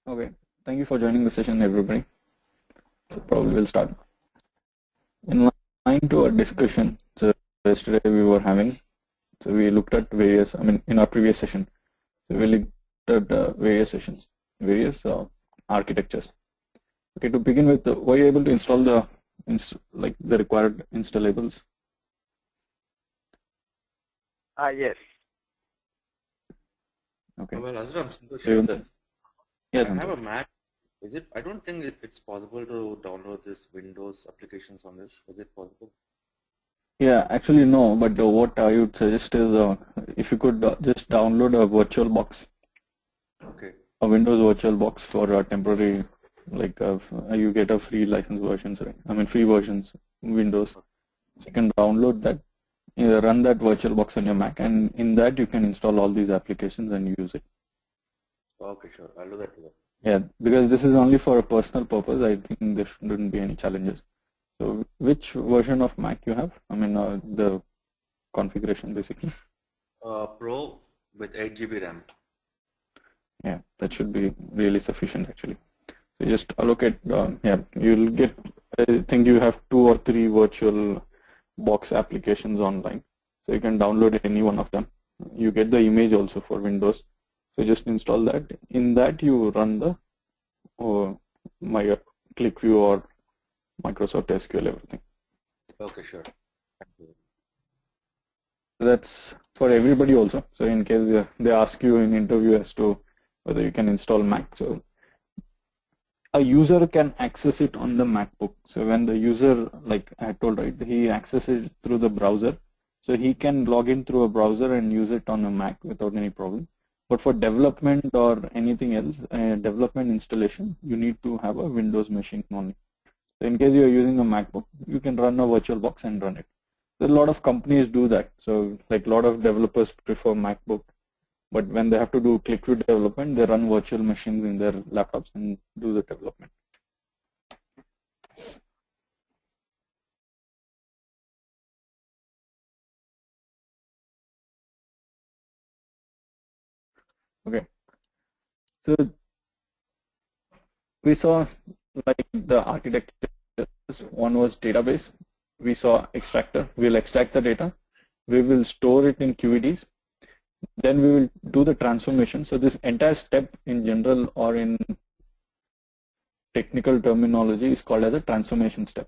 Okay, thank you for joining the session, everybody. So probably we'll start. In line to our discussion, so yesterday we were having, so we looked at various, in our previous session, so we looked at various sessions, various architectures. Okay, to begin with, were you able to install the the required installables? Yes. Okay. Well, Azram, Yes, I have a Mac. I don't think it's possible to download this Windows applications on this. Is it possible? Yeah, actually no, but what I would suggest is if you could just download a VirtualBox. Okay. A Windows VirtualBox for a temporary, you get a free license versions, right? Free versions, Windows. So you can download that, run that VirtualBox on your Mac, and in that you can install all these applications and use it. Okay, sure. I'll do that today. Yeah, because this is only for a personal purpose. I think there shouldn't be any challenges. So which version of Mac you have? The configuration basically. Pro with 8 GB RAM. Yeah, that should be really sufficient actually. So just allocate, you'll get, I think you have 2 or 3 virtual box applications online. So you can download any one of them. You get the image also for Windows. So just install that. In that you run the my ClickView or Microsoft SQL, everything. Okay, sure. Thank you. That's for everybody also. So in case they ask you in interview as to whether you can install Mac. So a user can access it on the MacBook. So when the user, like I told, right, he accesses it through the browser. So he can log in through a browser and use it on a Mac without any problem. But for development or anything else, development installation, you need to have a Windows machine only. So in case you are using a MacBook, you can run a VirtualBox and run it. So a lot of companies do that. So like a lot of developers prefer MacBook. But when they have to do ClickView development, they run virtual machines in their laptops and do the development. Okay. So we saw like the architecture. One was database. We saw extractor. We'll extract the data. We will store it in QEDs. Then we will do the transformation. So this entire step in general or in technical terminology is called as a transformation step.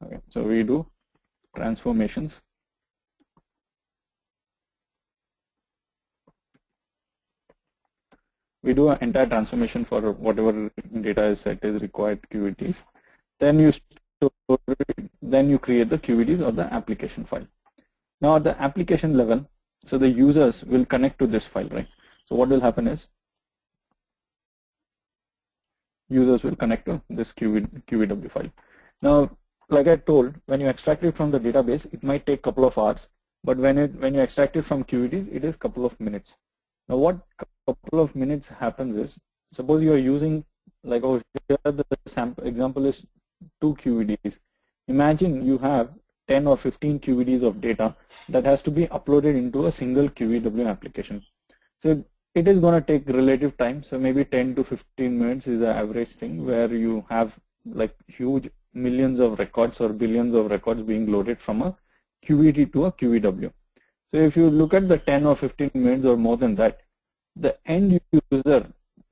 Okay, so we do transformations. We do an entire transformation for whatever data set is required QEDs. Then you store it, then you create the QEDs or the application file. Now at the application level, so the users will connect to this file, right? So what will happen is users will connect to this QEW file. Now, like I told, when you extract it from the database, it might take a couple of hours, but when you extract it from QEDs, it is a couple of minutes. Now, what couple of minutes happens is, suppose you are using, like over here, the sample example is 2 QEDs. Imagine you have 10 or 15 QEDs of data that has to be uploaded into a single QEW application. So it is going to take relative time. So maybe 10 to 15 minutes is the average thing where you have like huge millions of records or billions of records being loaded from a QED to a QEW. So if you look at the 10 or 15 minutes or more than that, the end user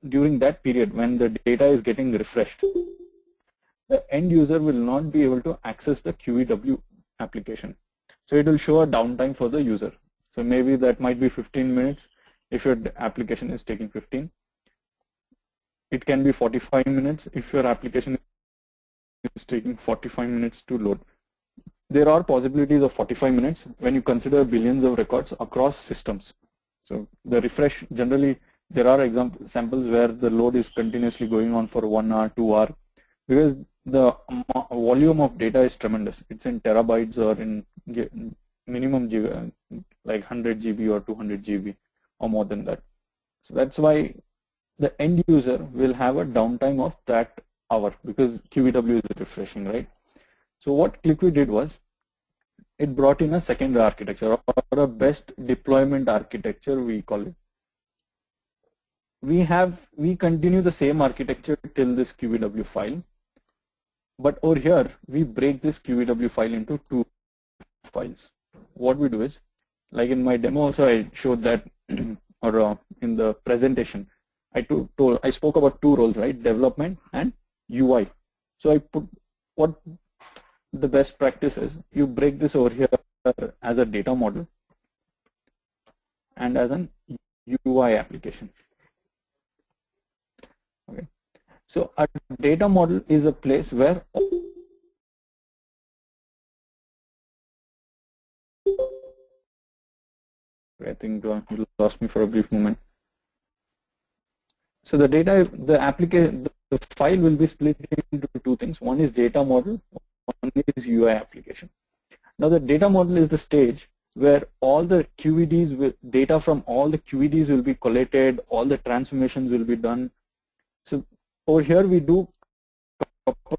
during that period when the data is getting refreshed, the end user will not be able to access the QEW application. So it will show a downtime for the user. So maybe that might be 15 minutes if your application is taking 15. It can be 45 minutes if your application is taking 45 minutes to load. There are possibilities of 45 minutes when you consider billions of records across systems. So the refresh, generally there are examples where the load is continuously going on for 1 hour, 2 hours, because the volume of data is tremendous. It's in terabytes or in minimum like 100 GB or 200 GB or more than that. So that's why the end user will have a downtime of that hour because QEW is refreshing, right? So what ClickView did was, it brought in a secondary architecture or a best deployment architecture, we call it, we continue the same architecture till this QEW file, but over here we break this QEW file into two files. What we do is, like in my demo also I showed that, or in the presentation, I spoke about two roles, right? Development and UI. So I put what the best practice is. You break this over here as a data model and as an UI application. Okay. So a data model is a place where I think you lost me for a brief moment. So the data, the application, the file will be split into two things. One is data model, one is UI application. Now the data model is the stage where all the QEDs, data from all the QEDs will be collated, all the transformations will be done. So over here we do a couple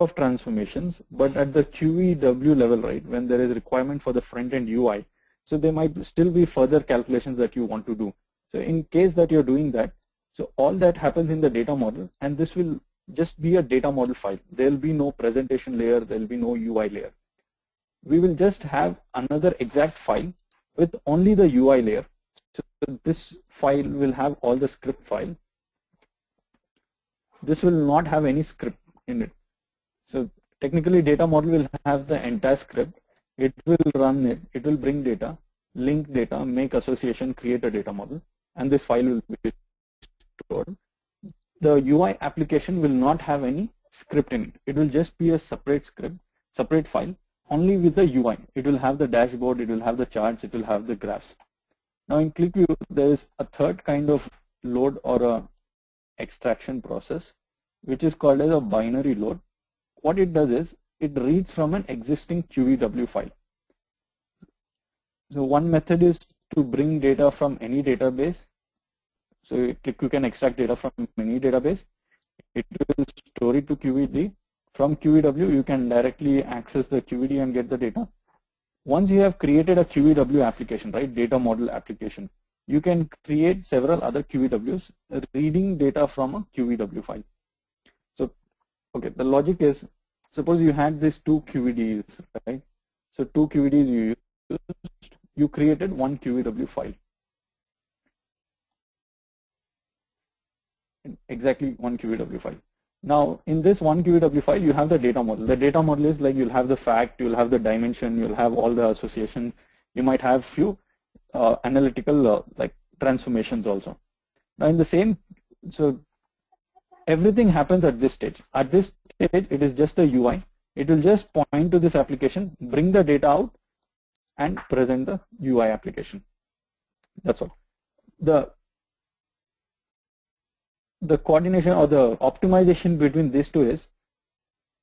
of transformations, but at the QEW level, right, when there is requirement for the front-end UI, so there might still be further calculations that you want to do. So in case that you're doing that, so all that happens in the data model, and this will just be a data model file. There will be no presentation layer, there will be no UI layer. We will just have another exact file with only the UI layer. So this file will have all the script file. This will not have any script in it. So technically data model will have the entire script. It will run it, it will bring data, link data, make association, create a data model, and this file will be stored. The UI application will not have any script in it. It will just be a separate script, separate file, only with the UI. It will have the dashboard, it will have the charts, it will have the graphs. Now in ClickView, there is a third kind of load or a extraction process, which is called as a binary load. What it does is, it reads from an existing QEW file. So one method is to bring data from any database. So you can extract data from any database. It will store it to QED. From QEW, you can directly access the QED and get the data. Once you have created a QEW application, right, data model application, you can create several other QEWs reading data from a QEW file. So, okay, the logic is, suppose you had these two QEDs, right? So two QEDs you used, you created one QEW file. Exactly one QEW file. Now in this one QEW file, you have the data model. The data model is like, you'll have the fact, you'll have the dimension, you'll have all the associations. You might have few analytical like transformations also. Now in the same, so everything happens at this stage. At this stage, it is just a UI. It will just point to this application, bring the data out, and present the UI application. That's all. The coordination or the optimization between these two is,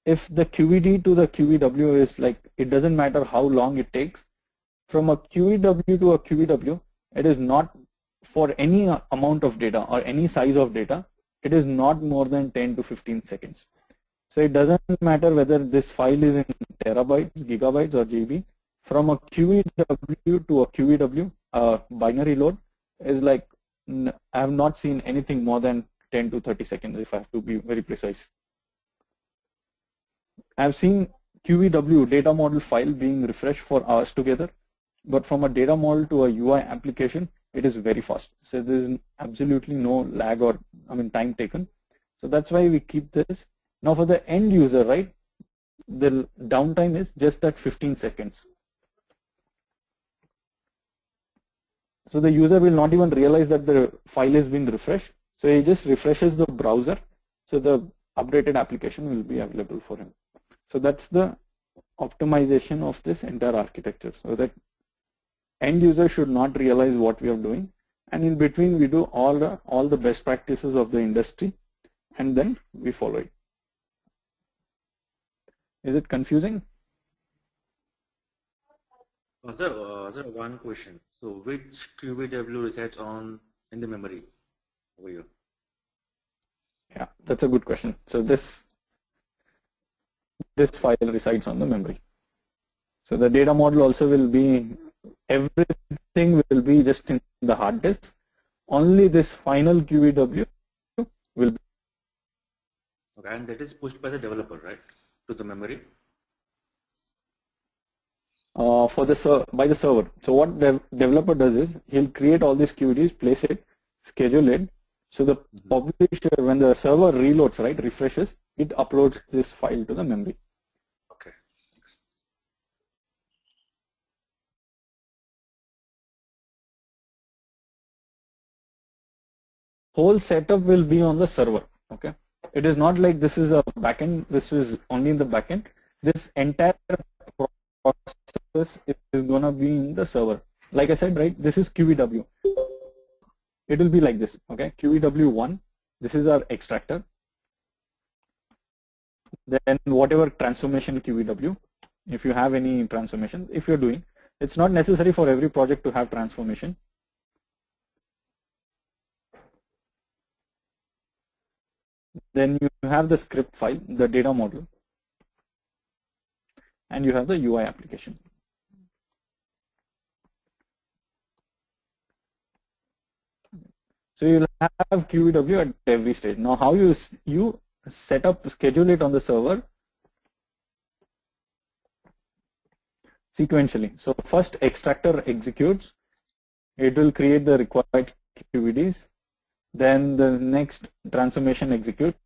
if the QED to the QEW is like, it doesn't matter how long it takes. From a QEW to a QEW, it is not for any amount of data or any size of data, it is not more than 10 to 15 seconds. So it doesn't matter whether this file is in terabytes, gigabytes or GB. From a QEW to a QEW, binary load is like, I have not seen anything more than 10 to 30 seconds if I have to be very precise. I have seen QEW data model file being refreshed for hours together, but from a data model to a UI application, it is very fast. So there is absolutely no lag or time taken. So that's why we keep this. Now for the end user, right, the downtime is just that 15 seconds. So the user will not even realize that the file has been refreshed. So he just refreshes the browser. So the updated application will be available for him. So that's the optimization of this entire architecture, so that end user should not realize what we are doing. And in between, we do all the best practices of the industry, and then we follow it. Is it confusing? Sir, one question. So which QEW resides in the memory over here? Yeah, that's a good question. So this file resides on the memory. So the data model also will be, everything will be just in the hard disk. only this final QEW will be. Okay, and that is pushed by the developer, right, to the memory? For the by the server. So what the developer does is he'll create all these QEDs, place it, schedule it. So the publisher, when the server reloads, right, refreshes, it uploads this file to the memory. Okay. Thanks. Whole setup will be on the server. Okay. It is not like this is a backend. This is only in the backend. This entire process is gonna be in the server. Like I said, right, this is QEW. It will be like this, okay? QEW1, this is our extractor. Then whatever transformation QEW, if you have any transformation, if you're doing, it's not necessary for every project to have transformation. Then you have the script file, the data model, and you have the UI application. So you'll have QEW at every stage. Now how you set up, schedule it on the server sequentially. So first extractor executes, it will create the required QEDs. Then the next transformation executes,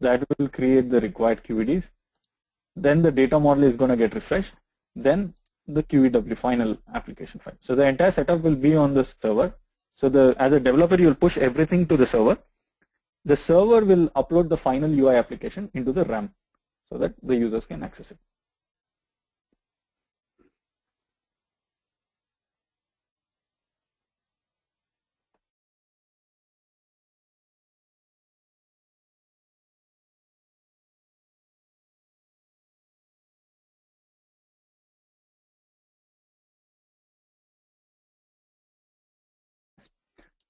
that will create the required QEDs. Then the data model is going to get refreshed. Then the QEW final application file. So the entire setup will be on the server. So as a developer, you will push everything to the server. The server will upload the final UI application into the RAM so that the users can access it.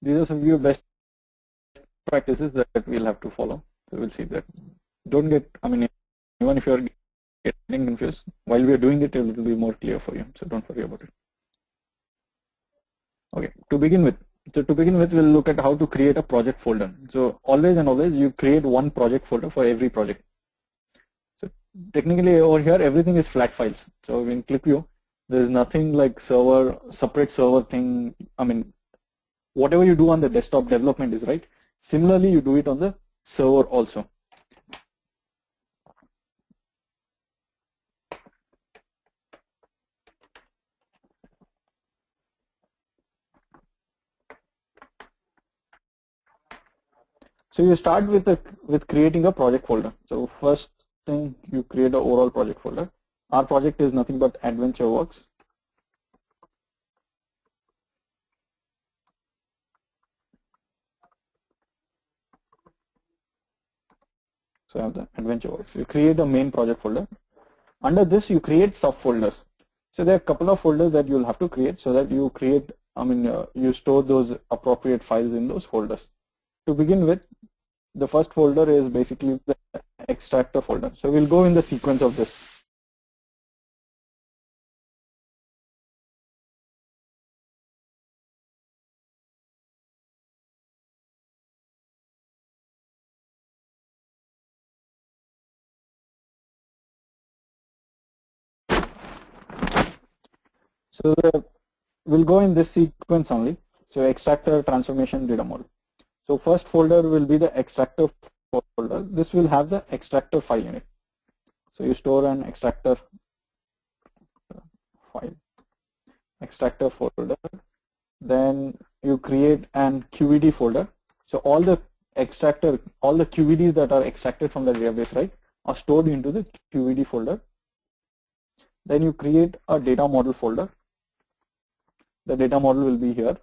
These are some of your best practices that we'll have to follow. So we'll see that. Don't get, I mean, even if you're getting confused, while we are doing it, it will be more clear for you. So don't worry about it. Okay, to begin with, we'll look at how to create a project folder. So always and always, you create one project folder for every project. So technically over here, everything is flat files. So in ClipView, there's nothing like separate server thing. I mean, whatever you do on the desktop development is right. Similarly, you do it on the server also. So you start with creating a project folder. So first thing, you create an overall project folder. Our project is nothing but AdventureWorks. So I have the AdventureWorks. You create a main project folder. Under this, you create subfolders. So there are a couple of folders that you'll have to create so that you create, you store those appropriate files in those folders. To begin with, the first folder is basically the extractor folder. So we'll go in the sequence of this. So we'll go in this sequence only. So extractor, transformation, data model. So first folder will be the extractor folder. This will have the extractor file in it. So you store an extractor file, extractor folder. Then you create an QED folder. So all the QEDs that are extracted from the database, right, are stored into the QED folder. Then you create a data model folder. The data model will be here.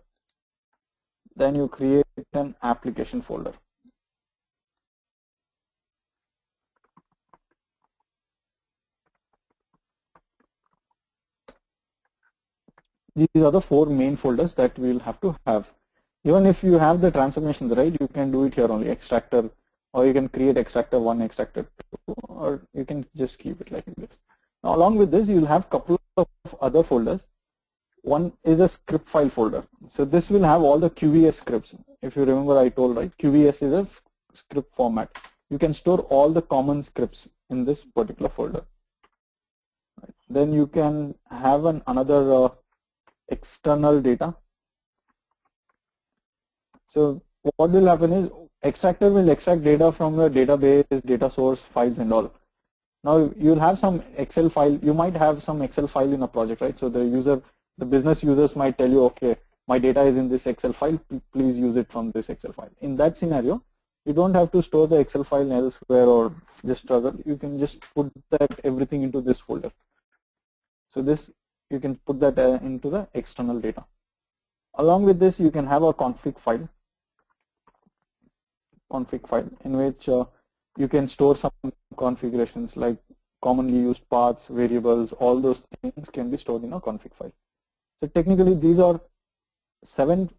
Then you create an application folder. These are the 4 main folders that we'll have to have. Even if you have the transformations, right, you can do it here only, extractor, or you can create extractor 1, extractor 2, or you can just keep it like this. Now along with this, you'll have a couple of other folders. One is a script file folder. So this will have all the QVS scripts. If you remember, I told, right, QVS is a script format. You can store all the common scripts in this particular folder. Right. Then you can have another external data. So what will happen is extractor will extract data from the database, data source files and all. Now you'll have some Excel file. You might have some Excel file in a project, right? So the business users might tell you, okay, my data is in this Excel file. Please use it from this Excel file. In that scenario, you don't have to store the Excel file elsewhere or just struggle. You can just put that everything into this folder. So this, you can put that into the external data. Along with this, you can have a config file in which you can store some configurations like commonly used paths, variables, all those things can be stored in a config file. So technically these are 7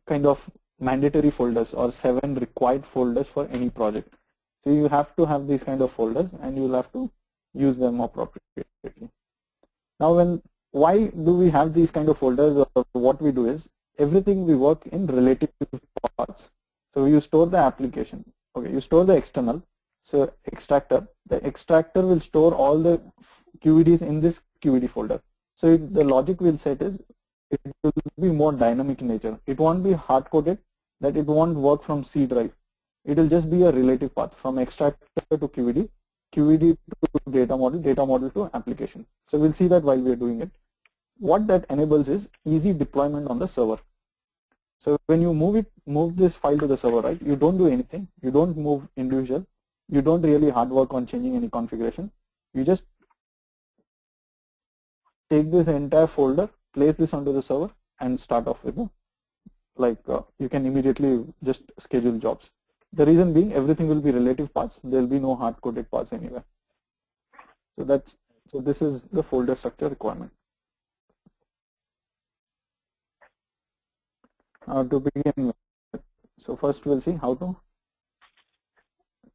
kind of mandatory folders or 7 required folders for any project. So you have to have these kind of folders and you'll have to use them appropriately. Now why do we have these kind of folders? Or what we do is everything we work in relative parts. So you store the application. Okay, you store the external. So extractor. The extractor will store all the QEDs in this QED folder. So the logic we'll set is it will be more dynamic in nature. It won't be hard-coded, that it won't work from C drive. It will just be a relative path from extractor to QED, QED to data model to application. So we'll see that while we are doing it. What that enables is easy deployment on the server. So when you move this file to the server, right, you don't do anything. You don't move individual. You don't really hard work on changing any configuration. You just take this entire folder, place this onto the server and start off with you can immediately just schedule jobs. The reason being everything will be relative paths. There will be no hard-coded paths anywhere. So this is the folder structure requirement. To begin with, so first we'll see how to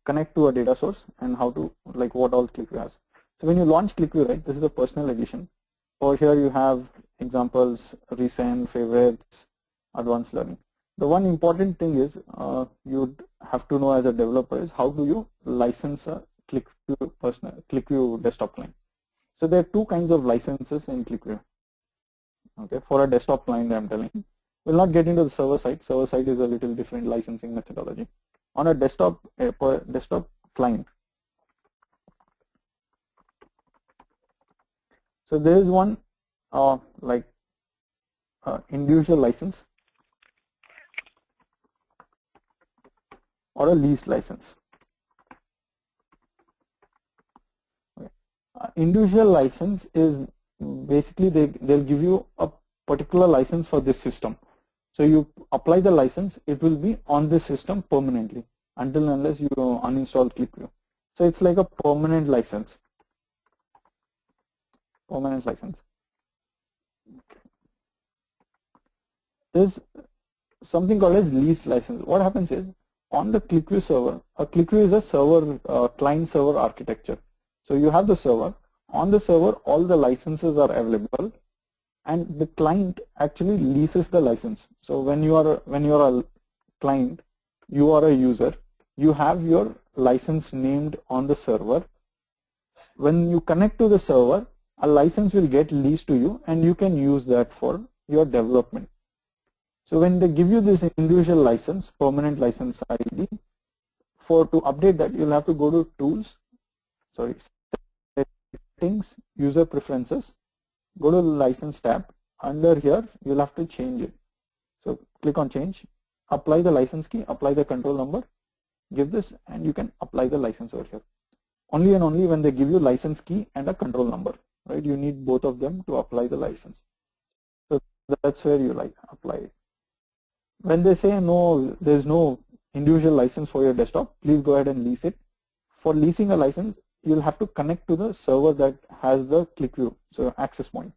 connect to a data source and how to what all ClickView has. So when you launch ClickView, right, this is the personal edition. Over here you have examples, recent, favorites, advanced learning. The one important thing is you'd have to know as a developer is how do you license a ClickView desktop client. So there are 2 kinds of licenses in ClickView. Okay, for a desktop client I'm telling you. We'll not get into the server side. Server side is a little different licensing methodology. On a desktop client, so there is one individual license or a leased license. Okay. Individual license is basically they'll give you a particular license for this system. So you apply the license, it will be on this system permanently until unless you uninstall ClickView. So it's like a permanent license. There's something called as leased license. What happens is on the ClickView server, a ClickView is a server client server architecture. So you have the server. On the server, all the licenses are available, and the client actually leases the license. So when you are a client, you are a user, you have your license named on the server. When you connect to the server, a license will get leased to you and you can use that for your development. So when they give you this individual license, permanent license ID, to update that you'll have to go to settings, user preferences, go to the license tab. Under here you'll have to change it. So click on change, apply the license key, apply the control number, give this, and you can apply the license over here. Only and only when they give you license key and a control number, right? You need both of them to apply the license. So that's where you apply it. When they say no, there's no individual license for your desktop, please go ahead and lease it. For leasing a license, you'll have to connect to the server that has the ClickView, so access point.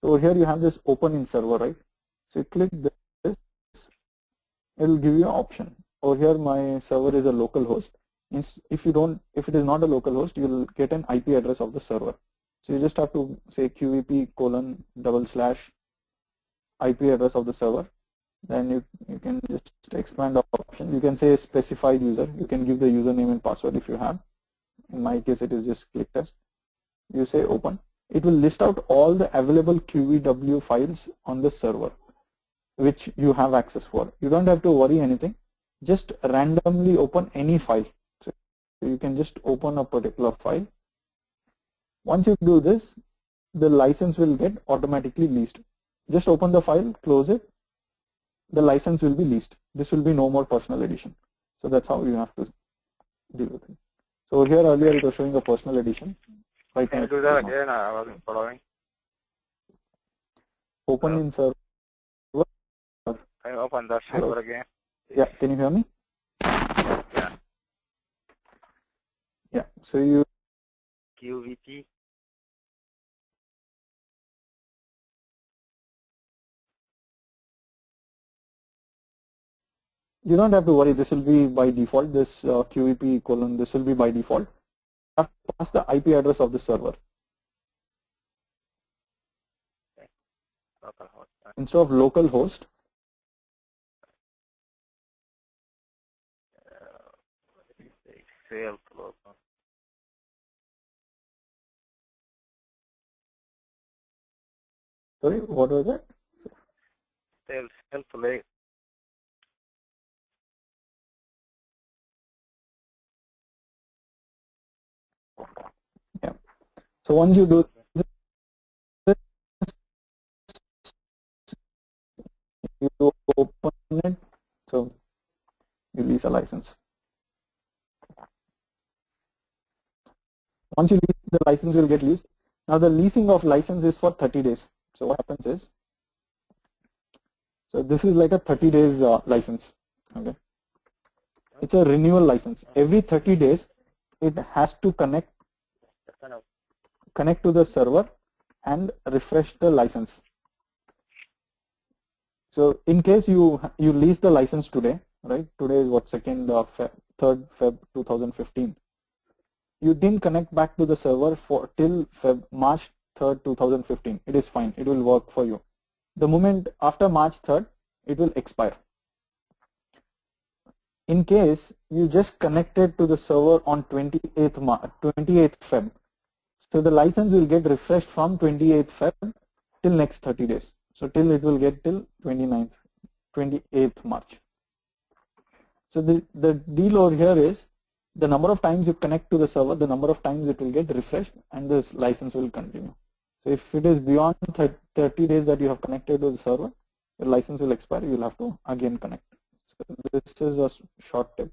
So here you have this open in server, right? So you click this, it will give you an option. Over here my server is a local host. If it is not a local host, you will get an IP address of the server. So you just have to say QEP:// IP address of the server, then you can just expand the option. You can say specified user. You can give the username and password if you have. In my case, it is just click test. You say open. It will list out all the available QEW files on the server which you have access for. You don't have to worry anything. Just randomly open any file. So you can just open a particular file. Once you do this, the license will get automatically leased. Just open the file, close it, the license will be leased. This will be no more personal edition. So that's how you have to deal with it. So here earlier it was showing a personal edition. Right. Can you do that again? I wasn't following. Open in server. Can you open that server again? Yeah, can you hear me? Yeah. Yeah, so you QVT. You don't have to worry, this will be by default, this QEP colon, this will be by default. You have to pass the IP address of the server. Okay. Localhost. Instead of localhost, Sales local. sorry, what was that? Sales lake. Yeah. So once you do this, you open it, so you lease a license. Once you lease, the license will get leased. Now the leasing of license is for 30 days. So what happens is, so this is like a 30 days license. Okay, it's a renewal license. Every 30 days, it has to connect to the server and refresh the license. So in case you lease the license today, right? Today is what, 3rd Feb 2015. You didn't connect back to the server for till March 3rd 2015. It is fine. It will work for you. The moment after March 3rd, it will expire. In case you just connected to the server on 28th Feb, so the license will get refreshed from 28th Feb till next 30 days. So till it will get till 28th March. So the deal over here is the number of times you connect to the server, the number of times it will get refreshed, and this license will continue. So if it is beyond 30 days that you have connected to the server, your license will expire, you will have to again connect. So this is a short tip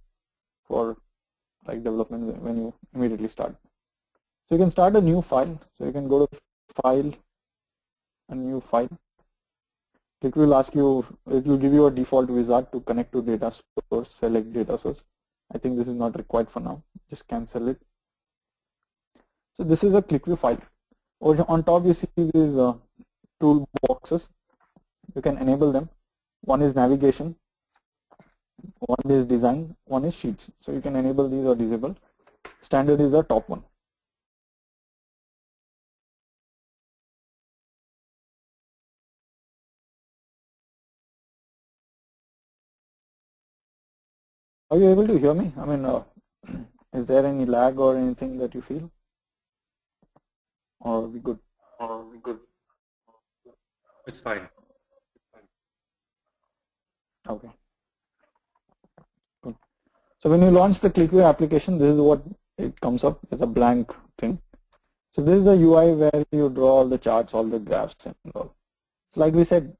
for like development when you immediately start. So you can start a new file. So you can go to file, a new file. It will ask you, it will give you a default wizard to connect to data source, select data source. I think this is not required for now. Just cancel it. So this is a ClickView file. On top you see these tool boxes. You can enable them. One is navigation, one is design, one is sheets. So you can enable these or disable. Standard is the top one. Are you able to hear me? I mean, is there any lag or anything that you feel? Or are we good? It's fine. Okay. Good. So when you launch the ClickView application, this is what it comes up. It's a blank thing. So this is the UI where you draw all the charts, all the graphs and all. Like we said,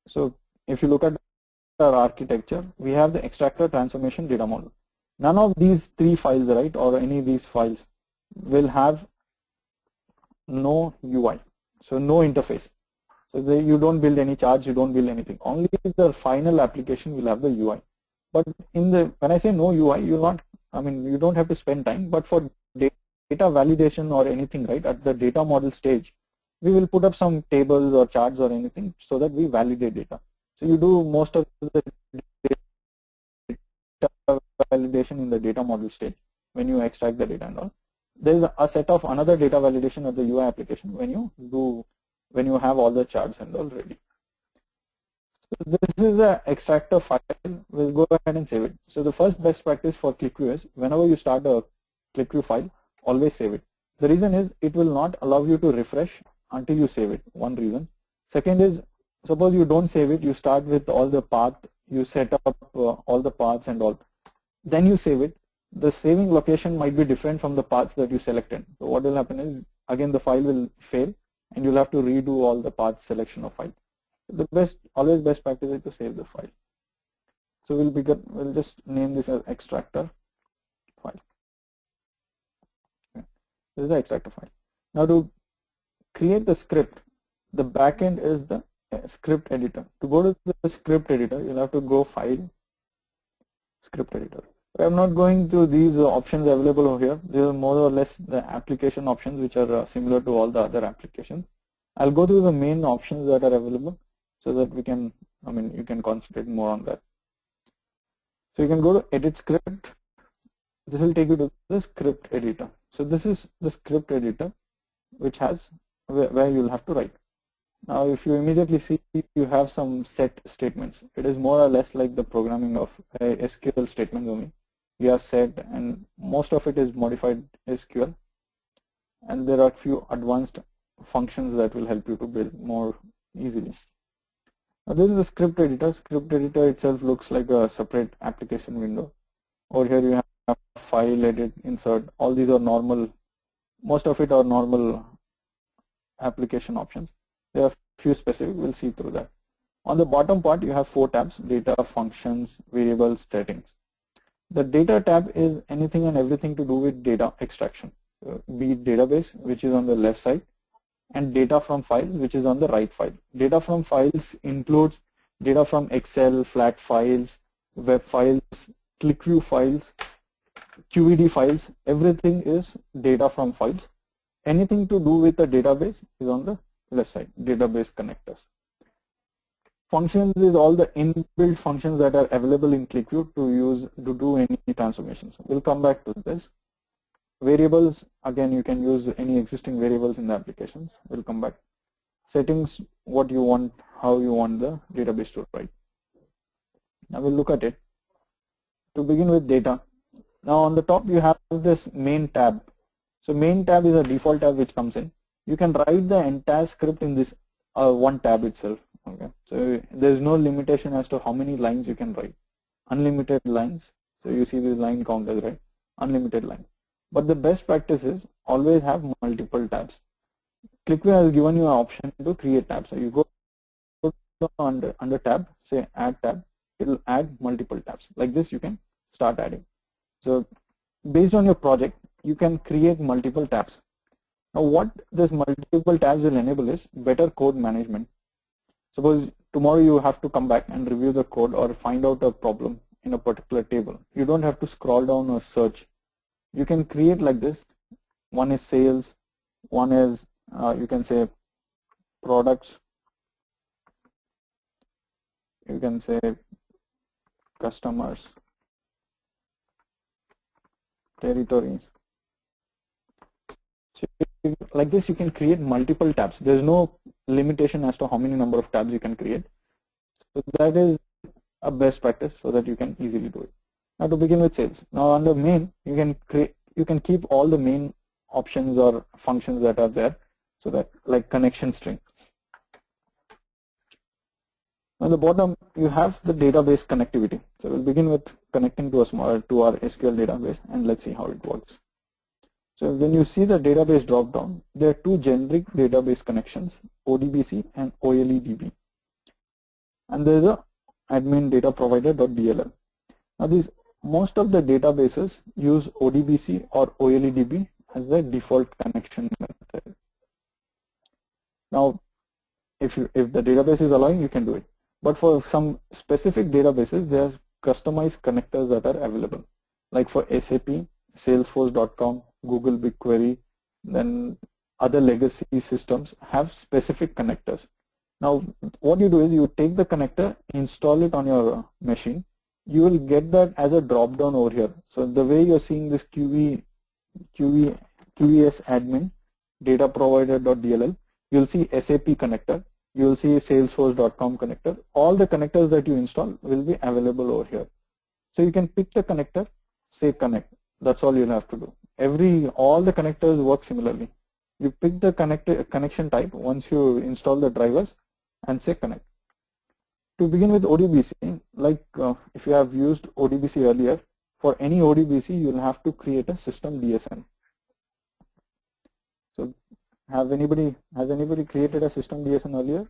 so if you look at our architecture, we have the extractor, transformation, data model. None of these three files, right, or any of these files will have no UI, so no interface. So you don't build any charts, you don't build anything. Only the final application will have the UI. But when I say no UI, you don't have to spend time. But for data validation or anything, right, at the data model stage, we will put up some tables or charts or anything so that we validate data. So you do most of the data validation in the data model stage when you extract the data and all. There is a set of another data validation of the UI application when you do when you have all the charts and all ready. So this is the extractor file. We'll go ahead and save it. So the first best practice for ClickView is whenever you start a ClickView file, always save it. The reason is it will not allow you to refresh until you save it. One reason. Second is, suppose you don't save it, you start with all the path, you set up all the paths and all. Then you save it. The saving location might be different from the paths that you selected. So what will happen is, again, the file will fail and you'll have to redo all the path selection of file. The always best practice is to save the file. So we'll just name this as extractor file. Okay. This is the extractor file. Now to create the script, the backend is the script editor. To go to the script editor, you'll have to go File, Script Editor. I'm not going to these options available over here. These are more or less the application options which are similar to all the other applications. I'll go through the main options that are available so that we can, you can concentrate more on that. So you can go to Edit Script. This will take you to the script editor. So this is the script editor which has where you'll have to write. Now if you immediately see, you have some set statements. It is more or less like the programming of SQL statements only. You have set, and most of it is modified SQL, and there are few advanced functions that will help you to build more easily. Now this is the script editor. Script editor itself looks like a separate application window. Over here you have file, edit, insert. All these are normal, most of it are normal application options. There are few specific, we'll see through that. On the bottom part you have 4 tabs: data, functions, variables, settings. The data tab is anything and everything to do with data extraction, be it database, which is on the left side, and data from files, which is on the right side. Data from files includes data from Excel, flat files, web files, ClickView files, QED files. Everything is data from files. Anything to do with the database is on the left side, database connectors. Functions is all the inbuilt functions that are available in ClickView to do any transformations. We'll come back to this. Variables, again, you can use any existing variables in the applications. We'll come back. Settings, what you want, how you want the database to write. Now we'll look at it. To begin with data. Now on the top you have this main tab. So main tab is a default tab which comes in. You can write the entire script in this one tab itself. Okay, so there's no limitation as to how many lines you can write. Unlimited lines. So you see the line counters, right? Unlimited lines. But the best practice is always have multiple tabs. ClickView has given you an option to create tabs. So you go under tab, say add tab. It will add multiple tabs. Like this, you can start adding. So based on your project, you can create multiple tabs. Now what this multiple tabs will enable is better code management. Suppose tomorrow you have to come back and review the code or find out a problem in a particular table. You don't have to scroll down or search. You can create like this. One is sales, one is you can say products, you can say customers, territories. So like this you can create multiple tabs. There's no limitation as to how many number of tabs you can create. So that is a best practice so that you can easily do it. Now to begin with sales. Now under main you can keep all the main options or functions that are there, so that like connection string. On the bottom you have the database connectivity. So we'll begin with connecting to our SQL database and let's see how it works. So when you see the database drop down, there are 2 generic database connections, ODBC and OLEDB. And there is a admin data provider.dll. Now most of the databases use ODBC or OLEDB as the default connection method. Now if the database is allowing, you can do it. But for some specific databases, there are customized connectors that are available. Like for SAP, Salesforce.com, Google BigQuery, then other legacy systems have specific connectors. Now what you do is you take the connector, install it on your machine. You will get that as a drop down over here. So the way you're seeing this QES admin data provider.dll, you'll see SAP connector, you'll see Salesforce.com connector. All the connectors that you install will be available over here. So you can pick the connector, say connect. That's all you'll have to do. All the connectors work similarly. You pick the connection type once you install the drivers and say connect. To begin with ODBC, like if you have used ODBC earlier, for any ODBC you'll have to create a system DSN. So has anybody created a system DSN earlier?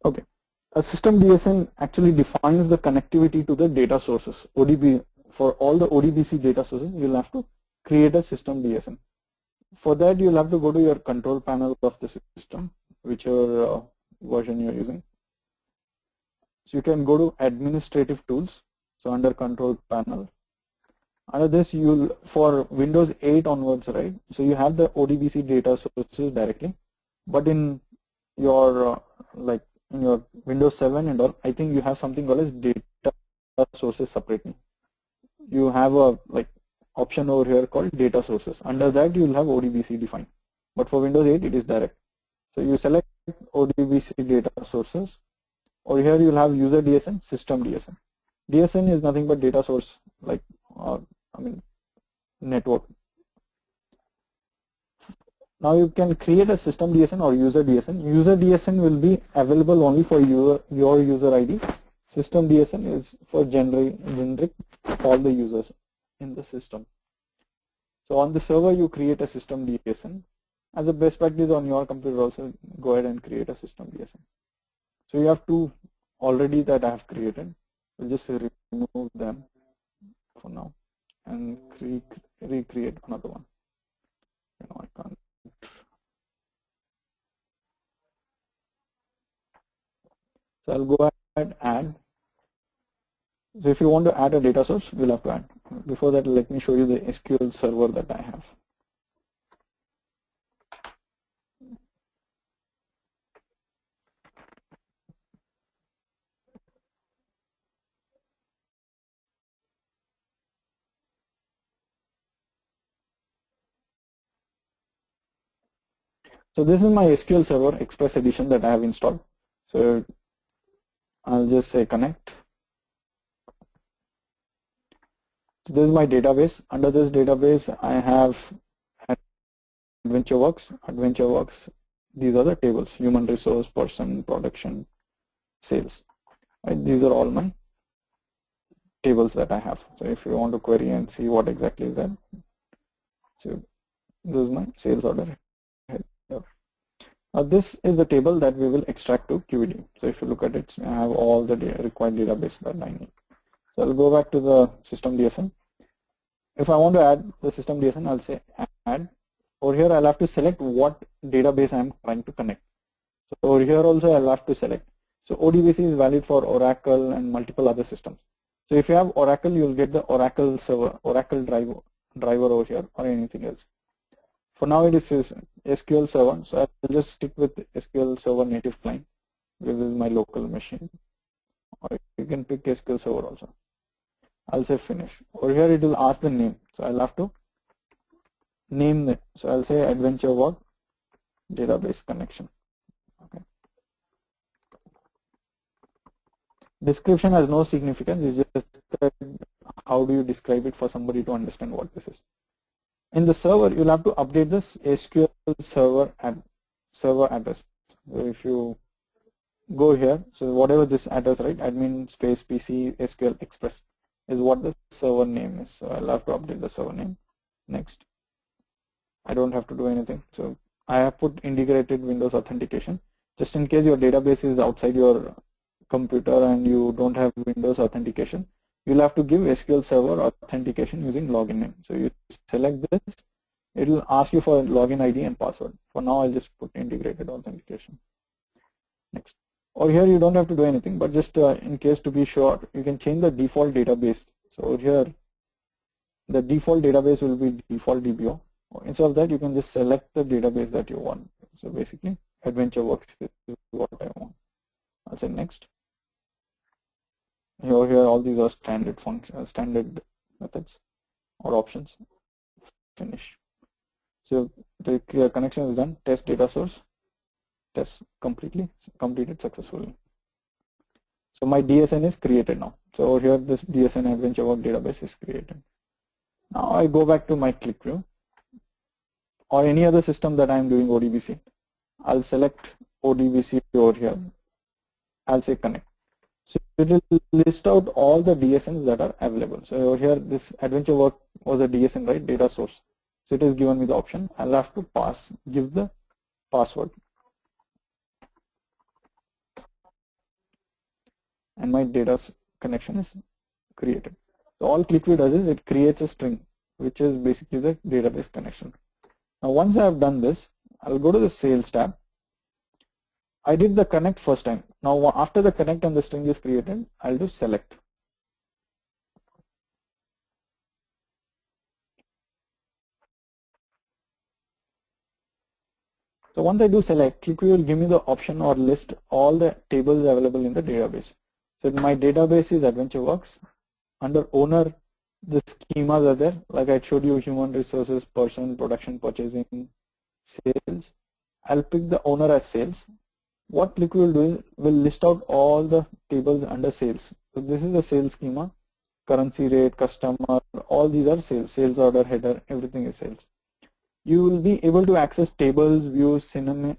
Okay. A system DSN actually defines the connectivity to the data sources. For all the ODBC data sources, you'll have to create a system DSN. For that, you'll have to go to your control panel of the system, whichever version you're using. So you can go to administrative tools. So under control panel, under this for Windows 8 onwards, right? So you have the ODBC data sources directly, but in your in your Windows 7 and all, I think you have something called as data sources separately. You have a option over here called data sources. Under that you will have ODBC defined, but for Windows 8 it is direct. So you select ODBC data sources. Over here you will have user DSN, system DSN. DSN is nothing but data source, network. Now you can create a system DSN or user DSN. User DSN will be available only for your user ID. System DSN is for generic all the users in the system. So on the server you create a system DSN. As a best practice on your computer also, go ahead and create a system DSN. So you have two already that I have created. We'll just remove them for now and recreate another one. I can't. So I'll go ahead and add. So if you want to add a data source, we'll have to add. Before that, let me show you the SQL server that I have. So this is my SQL Server Express Edition that I have installed. So I'll just say connect. So this is my database. Under this database, I have AdventureWorks. These are the tables: human resource, person, production, sales. Right? These are all my tables that I have. So if you want to query and see what exactly is that, so this is my sales order. Now this is the table that we will extract to QED. So if you look at it, I have all the required database that I need. So I'll go back to the system DSN. If I want to add the system DSN, I'll say add. Over here, I'll have to select what database I'm trying to connect. So over here also, I'll have to select. So ODBC is valid for Oracle and multiple other systems. So if you have Oracle, you'll get the Oracle server, Oracle driver over here, or anything else. For now, it is SQL Server, so I'll just stick with SQL Server native client. This is my local machine, or you can pick SQL Server also. I'll say finish. Over here, it will ask the name, so I'll have to name it. So I'll say AdventureWorks database connection. Okay. Description has no significance. It's just how do you describe it for somebody to understand what this is. In the server, you'll have to update this SQL server address. So if you go here, so whatever this address, right, admin space PC SQL Express is what the server name is. So I'll have to update the server name. Next. I don't have to do anything. So I have put integrated Windows authentication. Just in case your database is outside your computer and you don't have Windows authentication, you'll have to give SQL Server authentication using login name. So you select this, it will ask you for login ID and password. For now, I'll just put integrated authentication. Next. Over here, you don't have to do anything, but just in case to be sure, you can change the default database. So over here, the default database will be default DBO. Instead of that, you can just select the database that you want. So basically, AdventureWorks is what I want. I'll say next. Here all these are standard functions, standard methods or options. Finish. So the connection is done. Test data source. Test completed successfully. So my DSN is created now. So over here this DSN AdventureWorks database is created. Now I go back to my ClickView or any other system that I am doing ODBC. I'll select ODBC over here. I'll say connect. So it will list out all the DSNs that are available. So over here this AdventureWorks was a DSN, right? Data source. So it has given me the option. I'll have to give the password. And my data connection is created. So all ClickView does is it creates a string, which is basically the database connection. Now once I have done this, I'll go to the sales tab. I did the connect first time. Now after the connect and the string is created, I'll do select. So once I do select, ClickView will give me the option or list all the tables available in the database. So my database is AdventureWorks. Under owner, the schemas are there, like I showed you, human resources, person, production, purchasing, sales. I'll pick the owner as sales. What ClickView will do is will list out all the tables under sales. So this is the sales schema, currency rate, customer, all these are sales, sales order, header, everything is sales. You will be able to access tables, views, synonym,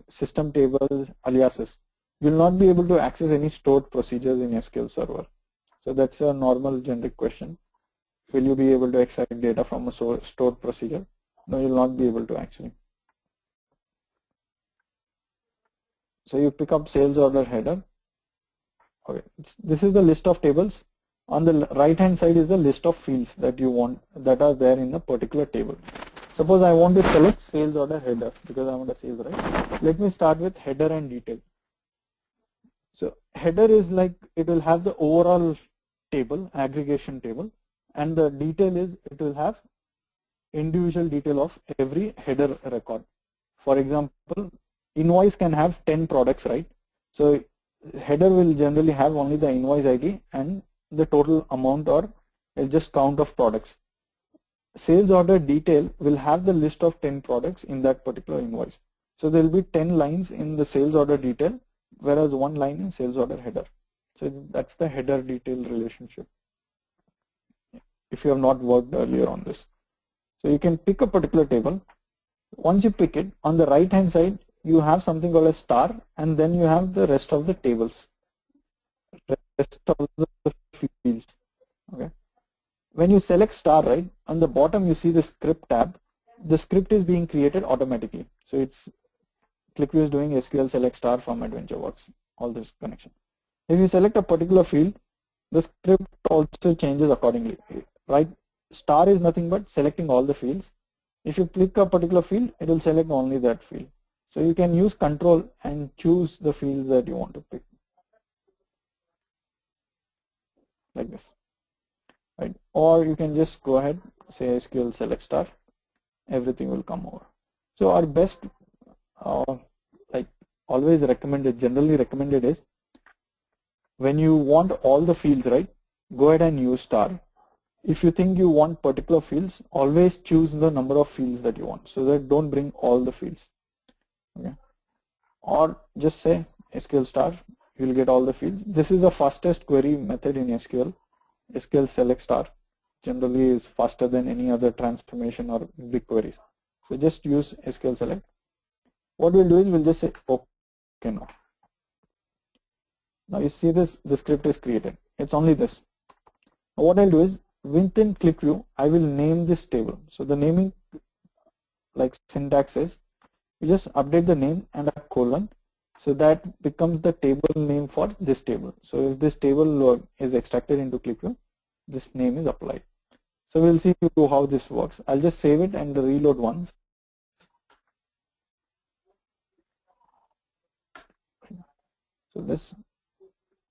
system tables, aliases. You will not be able to access any stored procedures in SQL Server. So that's a normal generic question. Will you be able to extract data from a stored procedure? No, you will not be able to actually. So you pick up sales order header. Okay, this is the list of tables. On the right hand side is the list of fields that you want that are there in a particular table. Suppose I want to select sales order header because I want a sales, right? Let me start with header and detail. So header is like it will have the overall table, aggregation table, and the detail is it will have individual detail of every header record. For example, invoice can have 10 products, right? So header will generally have only the invoice ID and the total amount or just count of products. Sales order detail will have the list of 10 products in that particular invoice. So there will be 10 lines in the sales order detail, whereas one line in sales order header. So that's the header detail relationship. If you have not worked earlier on this. So you can pick a particular table. Once you pick it, on the right hand side, you have something called a star, and then you have the rest of the tables, rest of the fields. Okay. When you select star, right, on the bottom you see the script tab. The script is being created automatically. So it's ClickView is doing SQL select star from AdventureWorks, all this connection. If you select a particular field, the script also changes accordingly, right? Star is nothing but selecting all the fields. If you click a particular field, it will select only that field. So you can use control and choose the fields that you want to pick, like this. Right? Or you can just go ahead, say SQL select star, everything will come over. So our best, like always recommended, generally recommended is when you want all the fields, right, go ahead and use star. If you think you want particular fields, always choose the number of fields that you want, so that don't bring all the fields. Okay. Or just say SQL star, you will get all the fields. This is the fastest query method in SQL. SQL select star generally is faster than any other transformation or big queries. So just use SQL select. What we'll do is we'll just say okay now. Now you see this, the script is created. It's only this. Now what I'll do is within ClickView, I will name this table. So the naming, like syntax is, you just update the name and a colon. So that becomes the table name for this table. So if this table is extracted into ClickView, this name is applied. So we'll see how this works. I'll just save it and reload once. So this,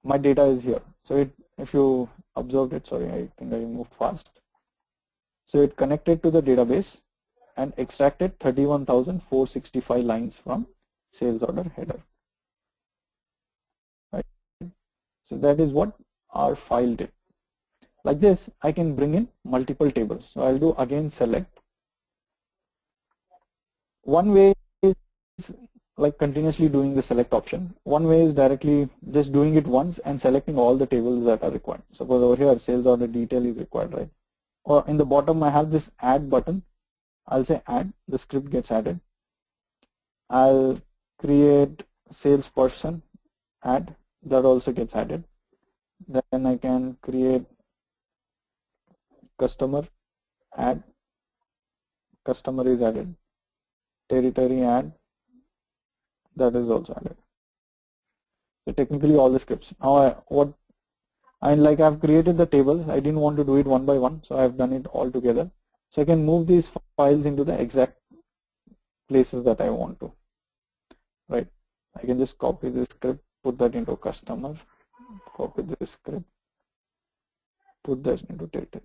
my data is here. So if you observed it, sorry, I think I moved fast. So it connected to the database and extracted 31,465 lines from sales order header. Right. So that is what our file did. Like this, I can bring in multiple tables. So I'll do again select. One way is like continuously doing the select option. One way is directly just doing it once and selecting all the tables that are required. Suppose over here sales order detail is required, right? Or in the bottom I have this add button. I'll say add, the script gets added. I'll create salesperson, add, that also gets added. Then I can create customer, add, customer is added. Territory, add, that is also added. So technically all the scripts. Now I've created the tables. I didn't want to do it one by one, so I've done it all together. So I can move these files into the exact places that I want to. Right? I can just copy this script, put that into customer, copy this script, put that into territory.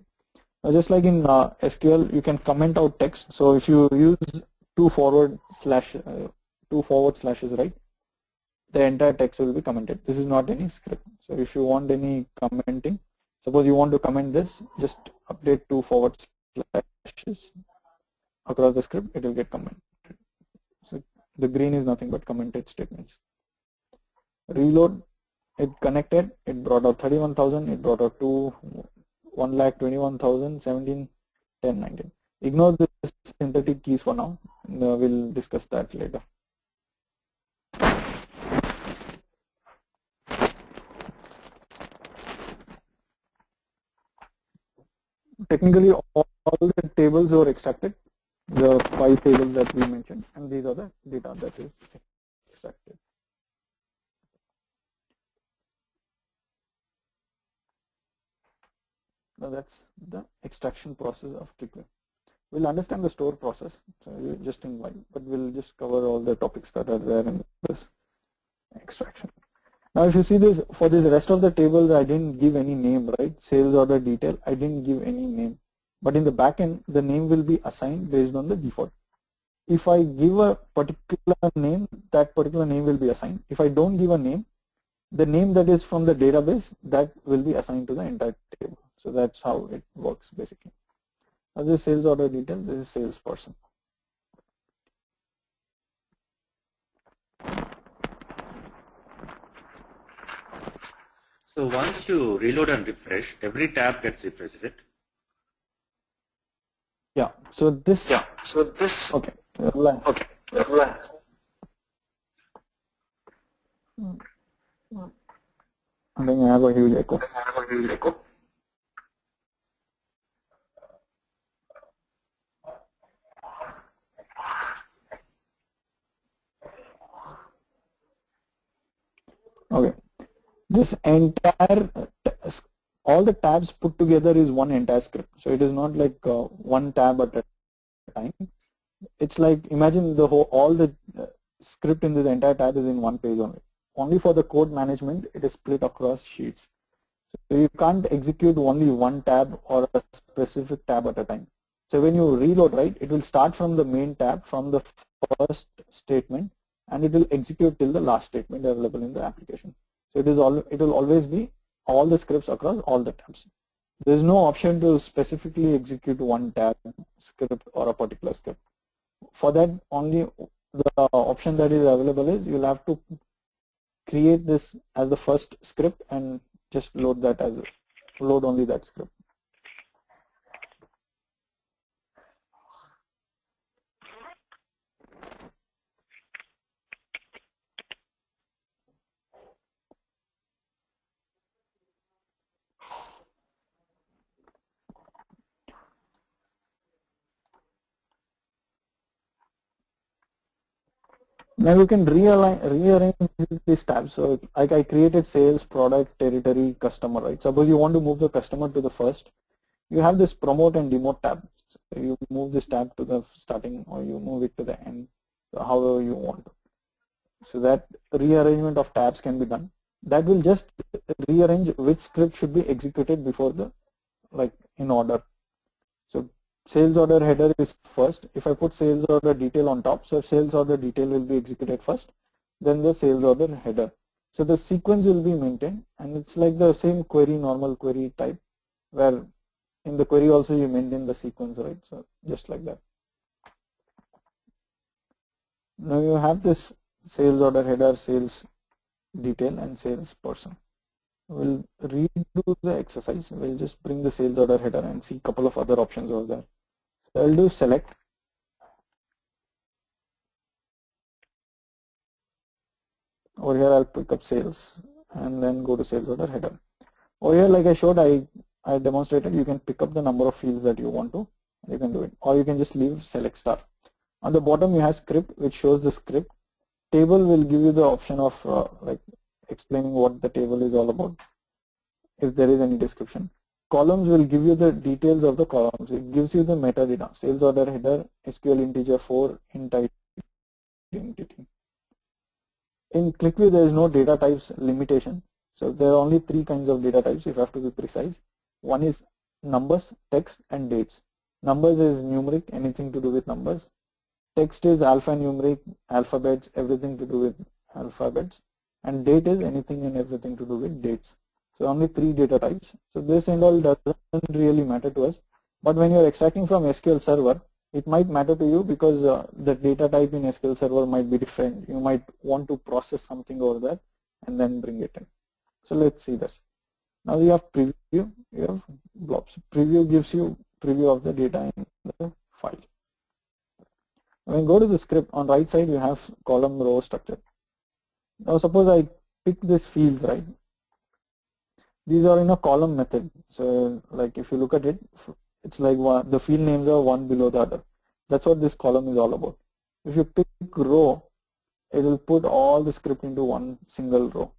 Now just like in SQL, you can comment out text. So if you use two forward slashes, right, the entire text will be commented. This is not any script. So if you want any commenting, suppose you want to comment this, just update two forward slashes across the script, it will get commented. So the green is nothing but commented statements. Reload, it connected, it brought out 31,000, it brought out 1,21,000, 17, 10, 19. Ignore the synthetic keys for now. We'll discuss that later. Technically, all the tables were extracted, the 5 tables that we mentioned, and these are the data that is extracted. Now that's the extraction process of ClickView. We'll understand the store process, so just in while, but we'll just cover all the topics that are there in this extraction. Now if you see this, for this rest of the tables, I didn't give any name, right? Sales order detail, I didn't give any name. But in the backend, the name will be assigned based on the default. If I give a particular name, that particular name will be assigned. If I don't give a name, the name that is from the database, that will be assigned to the entire table. So that's how it works basically. Now this is sales order detail, this is salesperson. So once you reload and refresh, every tab gets refreshed, is it? Yeah. So this. Yeah. So this. Okay. Okay. I think I have a huge echo. Okay. This entire, all the tabs put together is one entire script. So it is not like one tab at a time. It's like, imagine the whole, all the script in this entire tab is in one page only. Only for the code management, it is split across sheets. So you can't execute only one tab or a specific tab at a time. So when you reload, right, it will start from the main tab, from the first statement, and it will execute till the last statement available in the application. So it will always be all the scripts across all the tabs. There is no option to specifically execute one tab script or a particular script. For that, only the option that is available is you'll have to create this as the first script and just load that as load only that script. Now you can rearrange these tabs. So like I created sales, product, territory, customer, right? Suppose you want to move the customer to the first, you have this promote and demote tab. So you move this tab to the starting or you move it to the end, so however you want. So that rearrangement of tabs can be done. That will just rearrange which script should be executed before the, like in order. So sales order header is first. If I put sales order detail on top, so sales order detail will be executed first, then the sales order header. So the sequence will be maintained, and it's like the same query, normal query type, where in the query also you maintain the sequence, right? So just like that. Now you have this sales order header, sales detail, and sales person. We'll redo the exercise. We'll just bring the sales order header and see a couple of other options over there. So I'll do select. Over here I'll pick up sales and then go to sales order header. Over here, like I showed, I demonstrated, you can pick up the number of fields that you want to, you can do it, or you can just leave select star. On the bottom you have script, which shows the script. Table will give you the option of like explaining what the table is all about, if there is any description. Columns will give you the details of the columns. It gives you the metadata, sales order header, SQL integer 4, int identity. In ClickView, there is no data types limitation. So there are only 3 kinds of data types, if you have to be precise. One is numbers, text, and dates. Numbers is numeric, anything to do with numbers. Text is alphanumeric, alphabets, everything to do with alphabets. And date is anything and everything to do with dates. So only 3 data types. So this and all doesn't really matter to us. But when you're extracting from SQL Server, it might matter to you because the data type in SQL Server might be different. You might want to process something over there and then bring it in. So let's see this. Now you have preview, you have blobs. Preview gives you preview of the data in the file. When you go to the script, on right side you have column row structure. Now suppose I pick these fields, right? These are in a column method. So like if you look at it, it's like the field names are one below the other. That's what this column is all about. If you pick row, it will put all the script into one single row,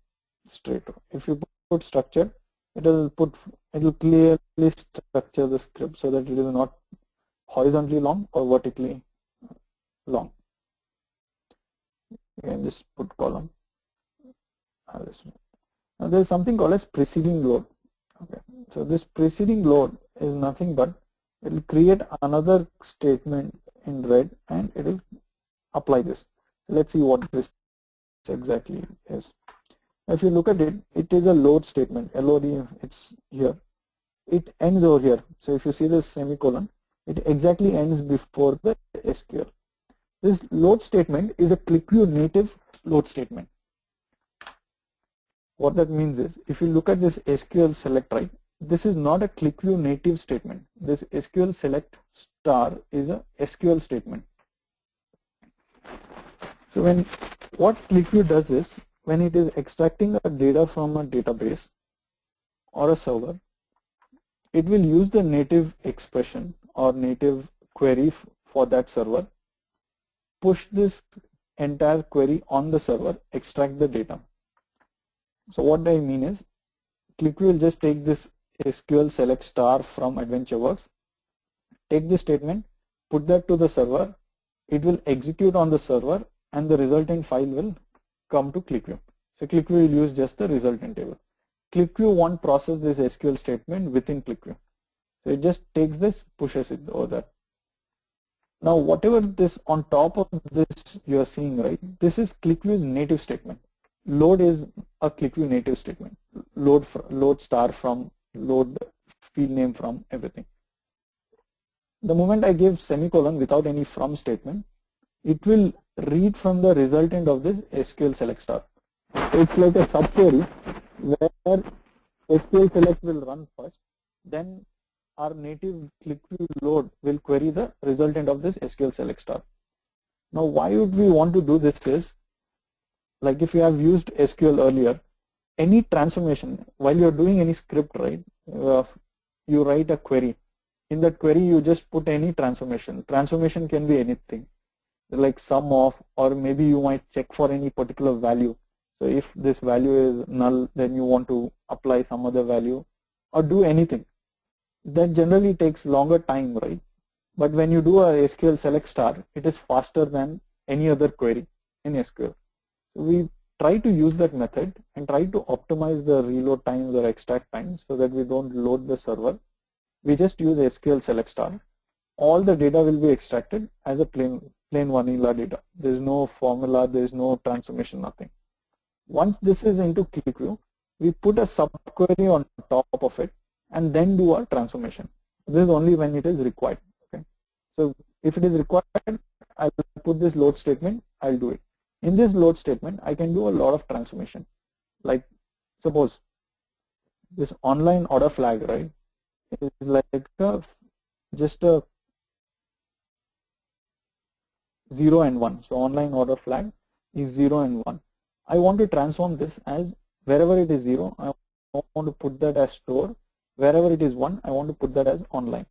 straight row. If you put structure, it will clearly structure the script so that it is not horizontally long or vertically long. You can just put column. Now there is something called as preceding load. Okay, so this preceding load is nothing but it will create another statement in red and it will apply this. Let's see what this exactly is. If you look at it, it is a load statement, LOD, it's here. It ends over here. So if you see this semicolon, it exactly ends before the SQL. This load statement is a ClickView native load statement. What that means is, if you look at this SQL select, right, this is not a ClickView native statement. This SQL select star is a SQL statement. So what ClickView does is, when it is extracting a data from a database or a server, it will use the native expression or native query for that server, push this entire query on the server, extract the data. So what I mean is, ClickView will just take this SQL select star from AdventureWorks, take this statement, put that to the server, it will execute on the server, and the resultant file will come to ClickView. So ClickView will use just the resultant table. ClickView won't process this SQL statement within ClickView. So it just takes this, pushes it over there. Now whatever this on top of this you are seeing, right, this is ClickView's native statement. Load is a ClickView native statement. Load star from, load field name from, everything. The moment I give semicolon without any from statement, it will read from the resultant of this SQL select star. It's like a subquery where SQL select will run first, then our native ClickView load will query the resultant of this SQL select star. Now why would we want to do this is, like if you have used SQL earlier, any transformation, while you're doing any script, right, you write a query. In that query you just put any transformation. Transformation can be anything, like sum of, or maybe you might check for any particular value. So if this value is null, then you want to apply some other value or do anything. That generally takes longer time, right? But when you do a SQL select star, it is faster than any other query in SQL. So we try to use that method and try to optimize the reload times or extract times so that we don't load the server. We just use SQL select star. All the data will be extracted as a plain vanilla data. There is no formula, there is no transformation, nothing. Once this is into ClickView, we put a subquery on top of it and then do our transformation. This is only when it is required. Okay. So if it is required, I'll put this load statement, I'll do it. In this load statement, I can do a lot of transformation. Like suppose this online order flag, right, is like just a 0 and 1. So online order flag is 0 and 1. I want to transform this as wherever it is 0, I want to put that as store. Wherever it is 1, I want to put that as online.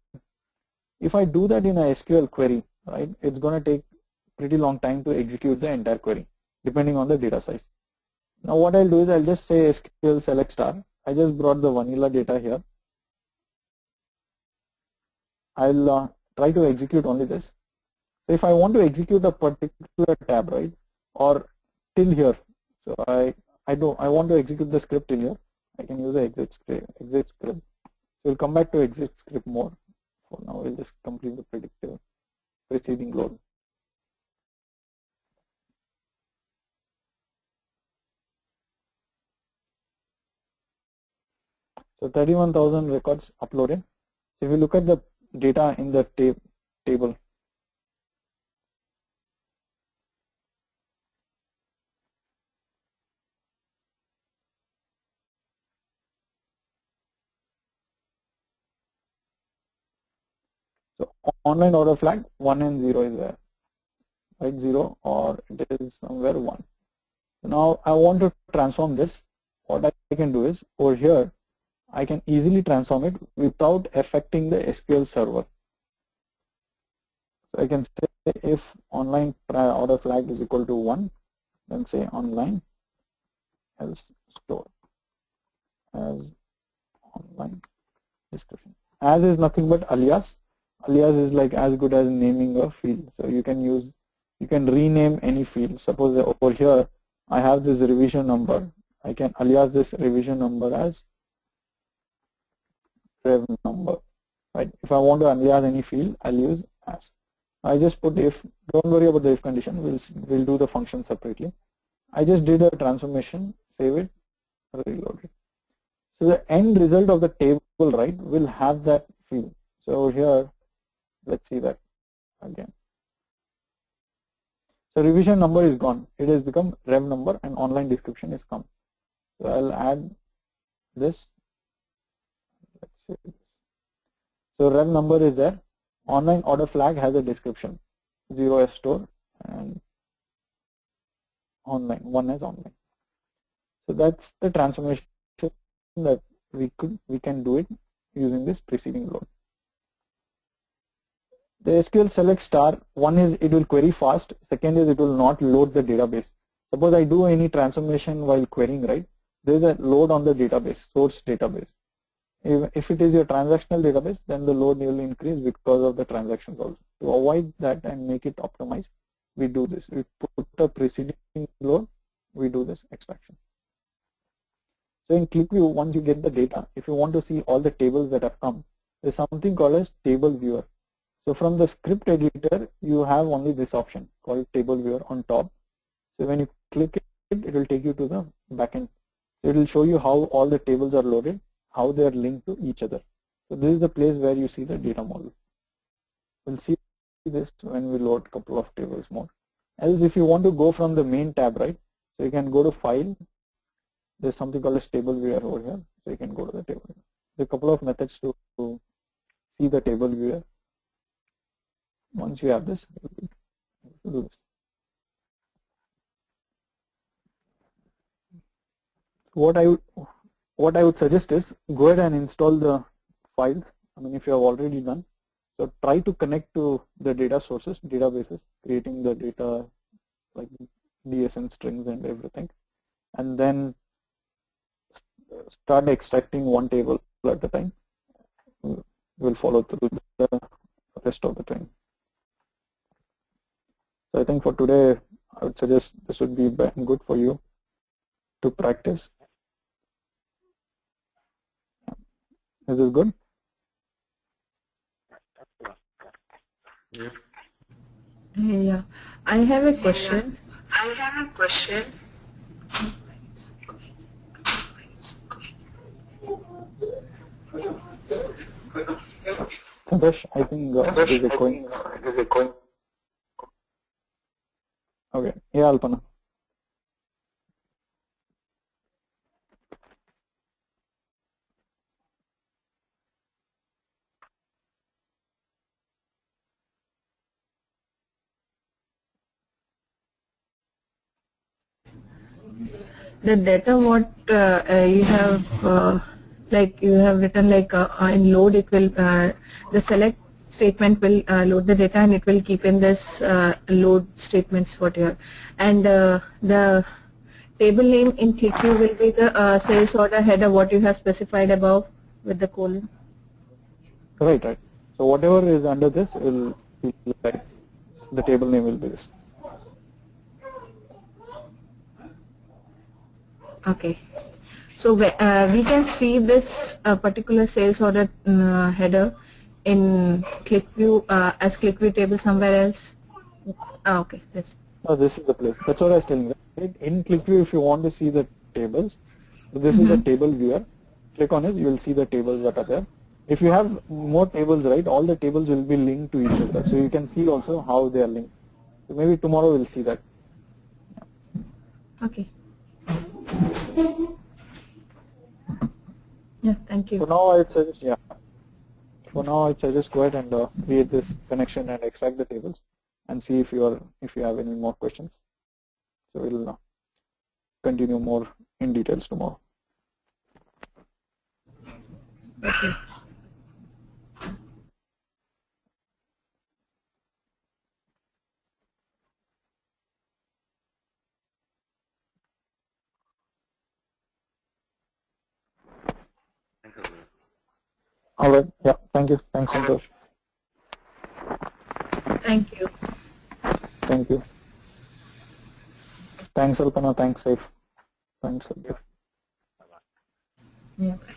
If I do that in a SQL query, right, it's going to take pretty long time to execute the entire query, depending on the data size. Now what I'll do is I'll just say SQL select star. I just brought the vanilla data here. I'll try to execute only this. So if I want to execute a particular tab, right, or till here, so I want to execute the script till here, I can use the exit script. So we'll come back to exit script more. For now, we'll just complete the predictive preceding load. So 31,000 records uploaded. So if you look at the data in the table, so online order flag 1 and 0 is there, right? 0 or it is somewhere 1. So now I want to transform this. What I can do is over here, I can easily transform it without affecting the SQL server. So I can say if online order flag is equal to 1, then say online else store as online description. As is nothing but alias. Alias is like as good as naming a field. So you can rename any field. Suppose over here I have this revision number. I can alias this revision number as rev number. Right? If I want to alias any field, I'll use as. I just put if. Don't worry about the if condition. We'll do the function separately. I just did a transformation. Save it. Reload it. So the end result of the table, right, will have that field. So over here, let's see that again. So revision number is gone. It has become rev number and online description is come. So I'll add this. Let's see this. So rev number is there. Online order flag has a description. 0 as store and online 1 as online. So that's the transformation that we can do it using this preceding load. The SQL select star, one is it will query fast, second is it will not load the database. Suppose I do any transformation while querying, right? There is a load on the database, source database. If it is your transactional database, then the load will increase because of the transactions also. To avoid that and make it optimized, we do this. We put a preceding load, we do this extraction. So in ClickView, once you get the data, if you want to see all the tables that have come, there's something called as table viewer. So from the script editor, you have only this option called table viewer on top. So when you click it, it will take you to the backend. So it will show you how all the tables are loaded, how they are linked to each other. So this is the place where you see the data model. We'll see this when we load a couple of tables more. Else if you want to go from the main tab, right? So you can go to file. There's something called as table viewer over here. So you can go to the table. There are a couple of methods to see the table viewer. Once you have this, do this. What I would suggest is go ahead and install the files. I mean, if you have already done, so try to connect to the data sources, databases, creating the data like DSN strings and everything, and then start extracting one table at a time. We'll follow through the rest of the time. So I think for today, I would suggest this would be good for you to practice. Is this good? Yeah. I have a question. Santosh, I think it is echoing. Okay. Yeah, Alpana. The data what you have like you have written like in load, it will the select statement will load the data and it will keep in this load statements what you have, and the table name in ClickView will be the sales order header what you have specified above with the colon. Right, right. So whatever is under this will be like the table name will be this. Okay. So we can see this particular sales order header in ClickView as ClickView table somewhere else. Okay. That's No, this is the place. That's what I was telling you. Right? In ClickView, if you want to see the tables, this is the table viewer. Click on it, you will see the tables that are there. If you have more tables, right, all the tables will be linked to each other. So you can see also how they are linked. So maybe tomorrow we'll see that. okay. Yeah, thank you. For now, I'd suggest, yeah. For now, I'd suggest go ahead and create this connection and extract the tables, and see if you have any more questions. So we'll continue more in details tomorrow. Okay. Thank you. All right. Yeah. Thank you. Thanks, Santosh. Thank you. Thank you. Thanks, Alpana. Thanks, Saif. Thanks, Santosh. Yeah. Bye.